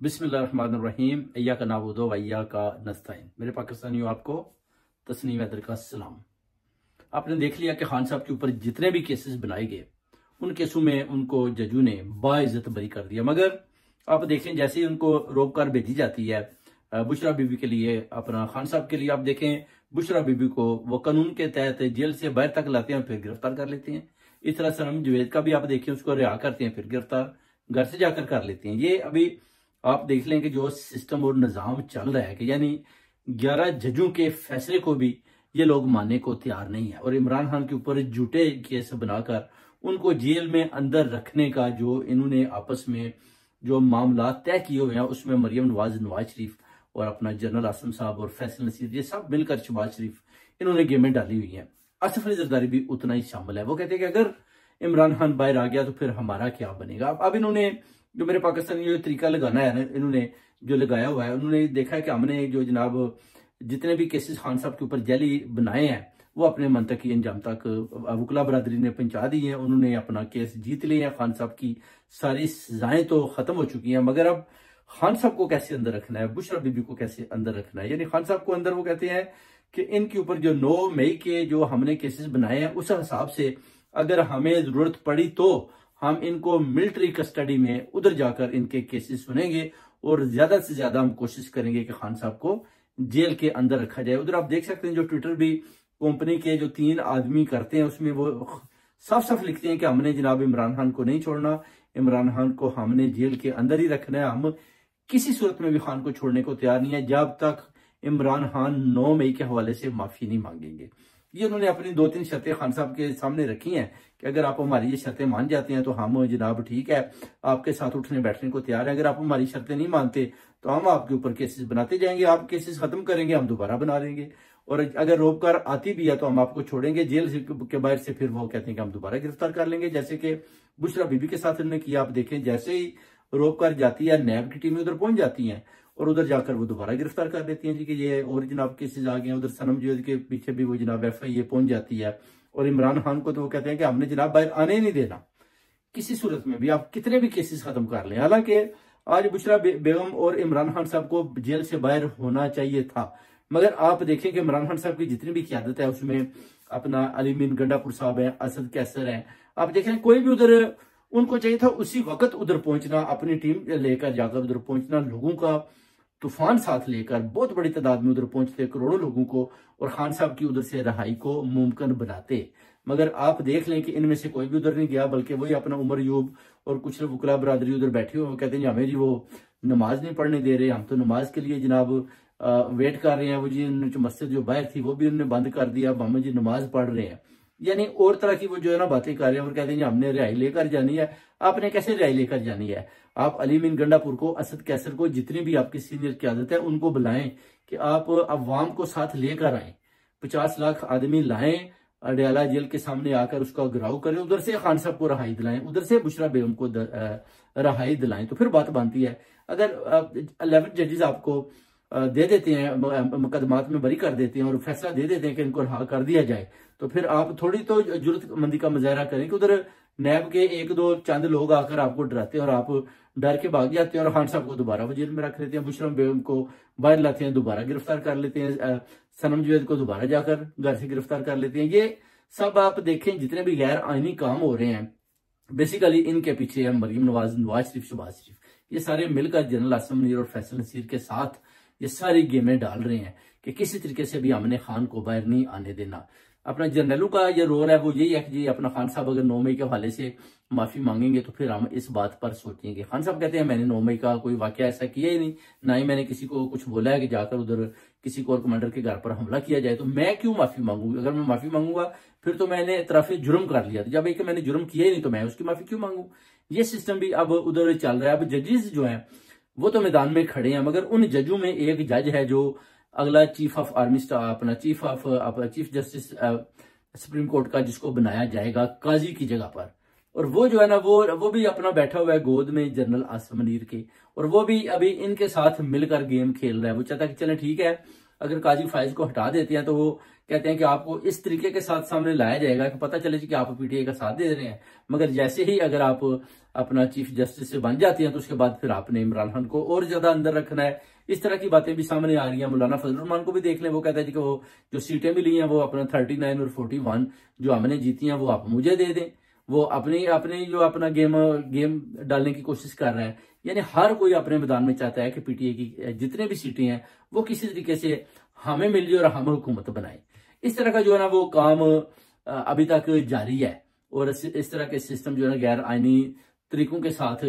बिस्मिल्लाहिर्रहमानिर्रहीम। अय्या का नाबुदो वय्या का नस्ताइन। मेरे पाकिस्तानियों, आपको तस्नीम हैदर का सलाम। आपने देख लिया कि खान साहब के ऊपर जितने भी केसेस बनाए गए, उन केसों में उनको जजों ने बाइज्जत बरी कर दिया। मगर आप देखें, जैसे ही उनको रोक कर भेजी जाती है बुशरा बीबी के लिए, अपना खान साहब के लिए, आप देखें बुशरा बीबी को वो कानून के तहत जेल से बाहर तक लाते हैं, फिर गिरफ्तार कर लेते हैं। इस तरह सनम जवेद का भी आप देखें, उसको रिहा करते हैं, फिर गिरफ्तार घर से जाकर कर लेते हैं। ये अभी आप देख लें कि जो सिस्टम और निज़ाम चल रहा है कि यानी 11 जजों के फैसले को भी ये लोग मानने को तैयार नहीं है, और इमरान खान के ऊपर झूठे केस बनाकर उनको जेल में अंदर रखने का जो इन्होंने आपस में जो मामला तय किए हुए हैं, उसमें मरियम नवाज शरीफ और अपना जनरल आसम साहब और फैसल नसीर, ये सब मिलकर शहबाज शरीफ इन्होंने गेमें डाली हुई हैं। आसिफ अली जरदारी भी उतना ही शामिल है। वो कहते हैं कि अगर इमरान खान बाहर आ गया तो फिर हमारा क्या बनेगा। अब इन्होंने जो मेरे पाकिस्तान जो तरीका लगाना है ना, इन्होंने जो लगाया हुआ है, उन्होंने देखा है कि हमने जो जनाब जितने भी केसेस खान साहब के ऊपर जैली बनाए हैं, वो अपने मंतकी अंजाम तक वकला बरादरी ने पहुंचा दी है। उन्होंने अपना केस जीत लिए हैं। खान साहब की सारी सजाएं तो खत्म हो चुकी हैं, मगर अब खान साहब को कैसे अंदर रखना है, बुशरा बीबी को कैसे अंदर रखना है। यानी खान साहब को अंदर वो कहते हैं कि इनके ऊपर जो 9 मई के जो हमने केसेस बनाए हैं, उस हिसाब से अगर हमें जरूरत पड़ी तो हम इनको मिलिट्री कस्टडी में उधर जाकर इनके केसेस सुनेंगे, और ज्यादा से ज्यादा हम कोशिश करेंगे कि खान साहब को जेल के अंदर रखा जाए। उधर आप देख सकते हैं जो ट्विटर भी कंपनी के जो 3 आदमी करते हैं, उसमें वो साफ साफ लिखते हैं कि हमने जनाब इमरान खान को नहीं छोड़ना, इमरान खान को हमने जेल के अंदर ही रखना है। हम किसी सूरत में भी खान को छोड़ने को तैयार नहीं है जब तक इमरान खान 9 मई के हवाले से माफी नहीं मांगेंगे। ये उन्होंने अपनी 2-3 शर्तें खान साहब के सामने रखी हैं कि अगर आप हमारी ये शर्तें मान जाते हैं तो हम जनाब ठीक है, आपके साथ उठने बैठने को तैयार है। अगर आप हमारी शर्तें नहीं मानते तो हम आपके ऊपर केसेस बनाते जाएंगे, आप केसेस खत्म करेंगे, हम दोबारा बना लेंगे, और अगर रोक कर आती भी है तो हम आपको छोड़ेंगे जेल के बाहर से, फिर वो कहते हैं कि हम दोबारा गिरफ्तार कर लेंगे। जैसे कि बुशरा बीबी के साथ उन्होंने किया। आप देखें, जैसे ही रोक कर जाती है, नैब की टीमें उधर पहुंच जाती हैं और उधर जाकर वो दोबारा गिरफ्तार कर देती हैं जी कि ये और जनाब केसेस आ गए हैं। उधर सनम जवेद के पीछे भी वो जनाब FIA पहुंच जाती है, और इमरान खान को तो वो कहते हैं कि हमने जनाब बाहर आने ही नहीं देना किसी सूरत में भी, आप कितने भी केसेस खत्म कर लें। हालांकि आज बुशरा बेगम और इमरान खान साहब को जेल से बाहर होना चाहिए था, मगर आप देखें कि इमरान खान साहब की जितनी भी क्यादत है उसमें अपना अली मीन गंडापुर साहब है, असद कैसर है, आप देखें कोई भी उधर उनको चाहिए था उसी वक्त उधर पहुंचना, अपनी टीम लेकर जाकर उधर पहुंचना, लोगों का तूफान साथ लेकर बहुत बड़ी तादाद में उधर पहुंचते, करोड़ों लोगों को और खान साहब की उधर से रहाई को मुमकिन बनाते। मगर आप देख लें कि इनमें से कोई भी उधर नहीं गया, बल्कि वही अपना उमर यूब और कुछ वकला बरादरी उधर बैठे हुए कहते हैं हमें जी वो नमाज नहीं पढ़ने दे रहे, हम तो नमाज के लिए जनाब वेट कर रहे हैं। वो जी मस्जिद जो बाहर थी वो भी उन्होंने बंद कर दिया, अब हम जी नमाज पढ़ रहे हैं। यानी और तरह की वो जो है ना बातें कर रहे हैं, और कहते हैं हमने रिहाई लेकर जानी है। आपने कैसे रिहाई लेकर जानी है? आप अली मीन गंडापुर को, असद कैसर को, जितनी भी आपकी सीनियर क्यादत है उनको बुलाएं कि आप अवाम को साथ लेकर आए, 50 लाख आदमी लाएं, अडयाला जेल के सामने आकर उसका घिराव करें, उधर से खान साहब को रहाई दिलाएं, उधर से बुशरा बेगम को रहाई दिलाएं, तो फिर बात बनती है। अगर 11 जजेस आपको दे देते हैं, मुकदमात में बरी कर देते हैं और फैसला दे देते हैं कि इनको रहा कर दिया जाए, तो फिर आप थोड़ी तो जुर्रतमंदी का मुजाहरा करें कि उधर नैब के 1-2 चंद लोग आकर आपको डराते हैं और आप डर के भाग जाते हैं, और खान साहब को दोबारा वो जेल में रख लेते हैं, बुशरा बेगम को बाहर लाते हैं, दोबारा गिरफ्तार कर लेते हैं, सनम जवेद को दोबारा जाकर घर से गिरफ्तार कर लेते हैं। ये सब आप देखें जितने भी गैर आईनी काम हो रहे हैं, बेसिकली इनके पीछे है मरियम नवाज शरीफ, शहबाज शरीफ, ये सारे मिलकर जनरल आसम नसीर और फैसल नसीर के साथ ये सारी गेमें डाल रहे हैं कि किसी तरीके से भी हमने खान को बाहर नहीं आने देना। अपना जनरलों का ये रोल है वो यही है कि जी अपना खान साहब अगर 9 मई के हवाले से माफी मांगेंगे तो फिर हम इस बात पर सोचेंगे। खान साहब कहते हैं मैंने 9 मई का कोई वाकया ऐसा किया ही नहीं, ना ही मैंने किसी को कुछ बोला है कि जाकर उधर किसी कोर कमांडर के घर पर हमला किया जाए, तो मैं क्यों माफी मांगूंगी? अगर मैं माफी मांगूंगा फिर तो मैंने तरफ जुर्म कर लिया, जब एक मैंने जुर्म किया ही नहीं तो मैं उसकी माफी क्यों मांगू? ये सिस्टम भी अब उधर चल रहा है। अब जजेस जो है वो तो मैदान में खड़े हैं, मगर उन जजों में एक जज है जो अगला चीफ ऑफ आर्मी स्टाफ, अपना चीफ जस्टिस सुप्रीम कोर्ट का, जिसको बनाया जाएगा काजी की जगह पर, और वो जो है ना वो भी अपना बैठा हुआ है गोद में जनरल आसिफ मनीर के, और वो भी अभी इनके साथ मिलकर गेम खेल रहा है। वो चाहता है कि चले ठीक है, अगर काजी फायज को हटा देते हैं तो वो कहते हैं कि आपको इस तरीके के साथ सामने लाया जाएगा कि पता चले कि आप पीटीआई का साथ दे रहे हैं। मगर जैसे ही अगर आप अपना चीफ जस्टिस से बन जाते हैं तो उसके बाद फिर आपने इमरान खान को और ज्यादा अंदर रखना है। इस तरह की बातें भी सामने आ रही हैं। मौलाना फजल रहमान को भी देख लें, वो कहता है कि वो जो सीटें मिली हैं वो अपना 39 और 41 जो हमने जीती हैं वो आप मुझे दे दें। वो अपनी अपनी जो अपना गेम डालने की कोशिश कर रहे हैं। यानी हर कोई अपने मैदान में चाहता है कि पीटीआई की जितने भी सीटें हैं वो किसी तरीके से हमें मिल जाए और हम हुकूमत बनाए। इस तरह का जो है ना वो काम अभी तक जारी है और इस तरह के सिस्टम जो है ना गैर आईनी तरीकों के साथ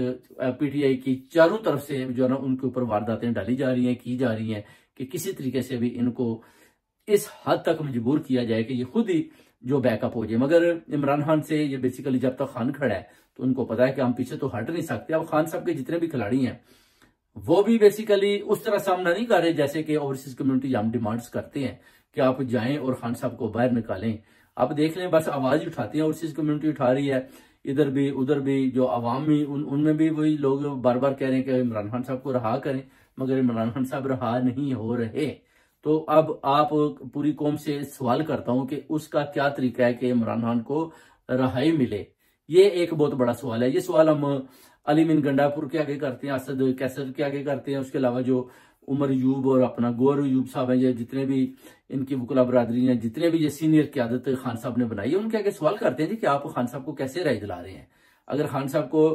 पीटीआई की चारों तरफ से जो है ना उनके ऊपर वारदातें डाली जा रही हैं, की जा रही हैं कि किसी तरीके से भी इनको इस हद तक मजबूर किया जाए कि ये खुद ही जो बैकअप हो जाए। मगर इमरान खान से ये बेसिकली जब तक खान खड़ा है तो उनको पता है कि हम पीछे तो हट नहीं सकते। अब खान साहब के जितने भी खिलाड़ी हैं वो भी बेसिकली उस तरह सामना नहीं कर रहे जैसे कि ओवरसीज कम्युनिटी हम डिमांड्स करते हैं कि आप जाएं और खान साहब को बाहर निकालें। आप देख लें, बस आवाज उठाती है, ओवरसीज कम्युनिटी उठा रही है, इधर भी उधर भी, जो अवाम भी उनमें भी वही लोग बार बार कह रहे हैं कि इमरान खान साहब को रहा करें, मगर इमरान खान साहब रहा नहीं हो रहे। तो अब आप पूरी कौम से सवाल करता हूं कि उसका क्या तरीका है कि इमरान खान को रहाई मिले। ये एक बहुत बड़ा सवाल है। ये सवाल हम अली मिन गंडापुर के आगे करते हैं, असद कैसर के आगे करते हैं, उसके अलावा जो उमर यूब और अपना गौर यूब साहब हैं, ये जितने भी इनकी वकुला बरादरी हैं, जितने भी ये सीनियर क्यादत खान साहब ने बनाई है, उनके आगे सवाल करते हैं कि आप खान साहब को कैसे राय दिला रहे हैं। अगर खान साहब को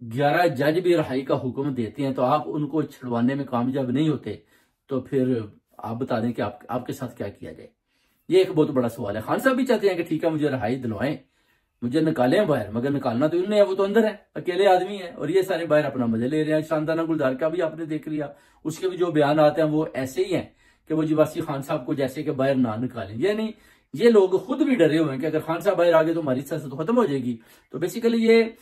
11 जज भी रहाई का हुक्म देते हैं तो आप उनको छुड़वाने में कामयाब नहीं होते, तो फिर आप बता दें कि आपके साथ क्या किया जाए। ये एक बहुत बड़ा सवाल है। खान साहब भी चाहते हैं कि ठीक है मुझे रहाई दिलवाएं, मुझे निकालें बाहर, मगर निकालना तो इन्होंने है, वो तो अंदर है, अकेले आदमी है और ये सारे बाहर अपना मजे ले रहे हैं। शानदाना गुलजार का भी आपने देख लिया, उसके भी जो बयान आते हैं वो ऐसे ही हैं कि वो जीवासी खान साहब को जैसे कि बाहर ना निकालें। यानी ये लोग खुद भी डरे हुए हैं कि अगर खान साहब बाहर आ गए तो हमारी सियासत तो खत्म हो जाएगी। तो बेसिकली ये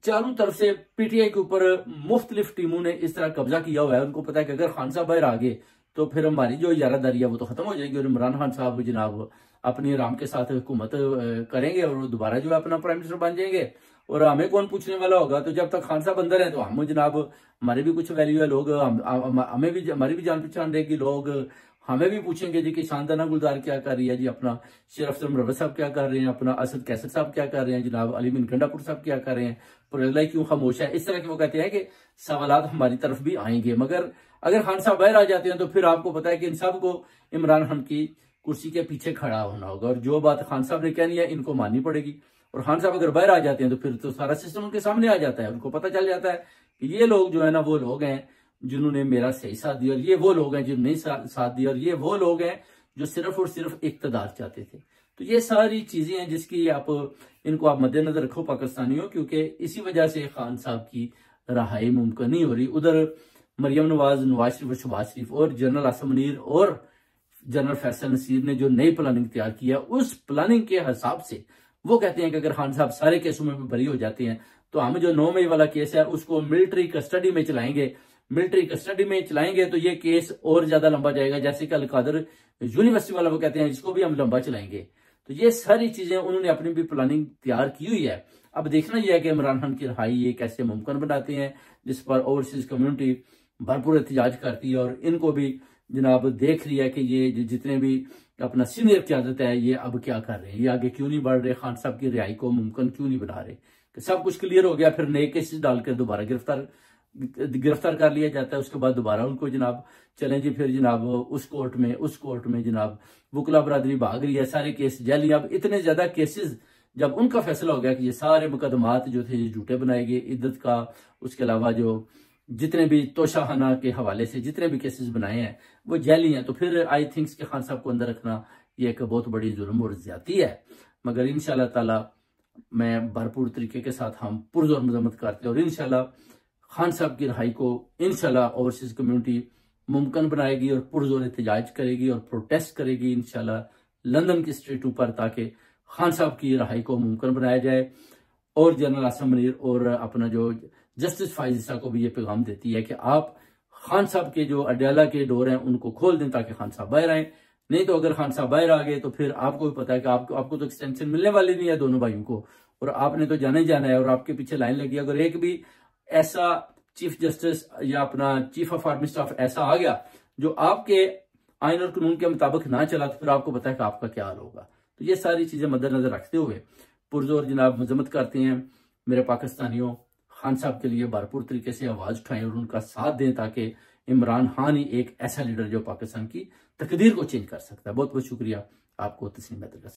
चारों तरफ से पीटीआई के ऊपर मुख्तलिफ टीमों ने इस तरह कब्जा किया हुआ है। उनको पता है कि अगर खान साहब बाहर आ गए तो फिर हमारी जो यारादारी है वो तो खत्म हो जाएगी और इमरान खान साहब जनाब अपनी आराम के साथ हुकूमत करेंगे और वो दोबारा जो है अपना प्राइम मिनिस्टर बन जाएंगे और हमें कौन पूछने वाला होगा। तो जब तक खान साहब अंदर है तो हम जनाब हमारे भी कुछ वैल्यू है, लोग हमें भी, हमारी भी जान पहचान रहेगी, लोग हमें भी पूछेंगे जी कि शानदाना गुलजार क्या कर रही है, जी अपना शरफ सरवर साहब क्या कर रहे हैं, अपना असद कैसर साहब क्या कर रहे हैं, जनाब अली मिन गंडापुर साहब क्या कर रहे हैं, पुरलाई क्यों खामोश है। इस तरह के वो कहते हैं कि सवालात हमारी तरफ भी आएंगे। मगर अगर खान साहब बाहर आ जाते हैं तो फिर आपको पता है कि इन सब को इमरान खान की कुर्सी के पीछे खड़ा होना होगा और जो बात खान साहब ने कहनी है इनको माननी पड़ेगी। और खान साहब अगर बाहर आ जाते हैं तो फिर तो सारा सिस्टम उनके सामने आ जाता है। उनको पता चल जाता है कि ये लोग जो है ना वो लोग हैं जिन्होंने मेरा सही साथ दिया और ये वो लोग हैं जिन्होंने नहीं साथ दिया और ये वो लोग हैं जो सिर्फ और सिर्फ इक्तदार चाहते थे। तो ये सारी चीजें हैं जिसकी इनको आप मद्देनजर रखो पाकिस्तानियों, क्योंकि इसी वजह से खान साहब की रहाई मुमकिन नहीं हो रही। उधर मरियम नवाज, नवाज शरीफ और शहबाज शरीफ और जनरल आसिम मुनीर और जनरल फैसल नसीर ने जो नई प्लानिंग तैयार किया, उस प्लानिंग के हिसाब से वो कहते हैं कि अगर खान साहब सारे केसों में बरी हो जाते हैं तो हम जो 9 मई वाला केस है उसको मिलिट्री कस्टडी में चलाएंगे। मिलिट्री कस्टडी में चलाएंगे तो ये केस और ज्यादा लंबा जाएगा, जैसे कि अलकादर यूनिवर्सिटी वाला वो कहते हैं जिसको भी हम लंबा चलाएंगे। तो ये सारी चीजें उन्होंने अपनी भी प्लानिंग तैयार की हुई है। अब देखना यह है कि इमरान खान की रहाई ये कैसे मुमकिन बनाते हैं, जिस पर ओवरसीज कम्युनिटी भरपूर एहतजाज करती है और इनको भी जनाब देख रही है कि ये जितने भी अपना सीनियर क्यादत है ये अब क्या कर रहे हैं, ये आगे क्यों नहीं बढ़ रहे, खान साहब की रिहाई को मुमकिन क्यों नहीं बना रहे। कि सब कुछ क्लियर हो गया फिर नए केसेस डालकर दोबारा गिरफ्तार कर लिया जाता है। उसके बाद दोबारा उनको जनाब चलें जी फिर जनाब उस कोर्ट में जनाब वकुला बरादरी भाग रही है, सारे केस जाली। अब इतने ज्यादा केसेस जब उनका फैसला हो गया कि ये सारे मुकदमात जो थे ये झूठे बनाए गए, इद्दत का, उसके अलावा जो जितने भी तोशाखाना के हवाले से जितने भी केसेस बनाए हैं वो जैली हैं, तो फिर आई थिंक्स के खान साहब को अंदर रखना ये एक बहुत बड़ी जुल्म और ज्यादती है। मगर इंशाल्लाह ताला मैं भरपूर तरीके के साथ हम पुरजोर मजम्मत करते हैं और इंशाल्लाह खान साहब की रिहाई को इंशाल्लाह ओवरसीज कम्युनिटी मुमकिन बनाएगी और पुरजोर एहतजाज करेगी और प्रोटेस्ट करेगी इंशाल्लाह लंदन की स्ट्रीटों पर, ताकि खान साहब की रिहाई को मुमकिन बनाया जाए। और जनरल आसिम मुनीर और अपना जो जस्टिस फाइज़ को भी ये पैगाम देती है कि आप खान साहब के जो अडयाला के डोर हैं उनको खोल दें ताकि खान साहब बाहर आए। नहीं तो अगर खान साहब बाहर आ गए तो फिर आपको भी पता है कि आपको तो एक्सटेंशन मिलने वाली नहीं है दोनों भाइयों को, और आपने तो जाना ही जाना है और आपके पीछे लाइन लगी। अगर एक भी ऐसा चीफ जस्टिस या अपना चीफ ऑफ आर्मी स्टाफ ऐसा आ गया जो आपके आइन और कानून के मुताबिक ना चला तो फिर आपको पता है कि आपका क्या हाल होगा। तो ये सारी चीजें मद्देनजर रखते हुए पुरजोर जनाब मजम्मत करते हैं मेरे पाकिस्तानियों, खान साहब के लिए भरपूर तरीके से आवाज उठाएं और उनका साथ दें ताकि इमरान खान ही एक ऐसा लीडर जो पाकिस्तान की तकदीर को चेंज कर सकता है। बहुत बहुत शुक्रिया आपको तस्नीम हैदर का।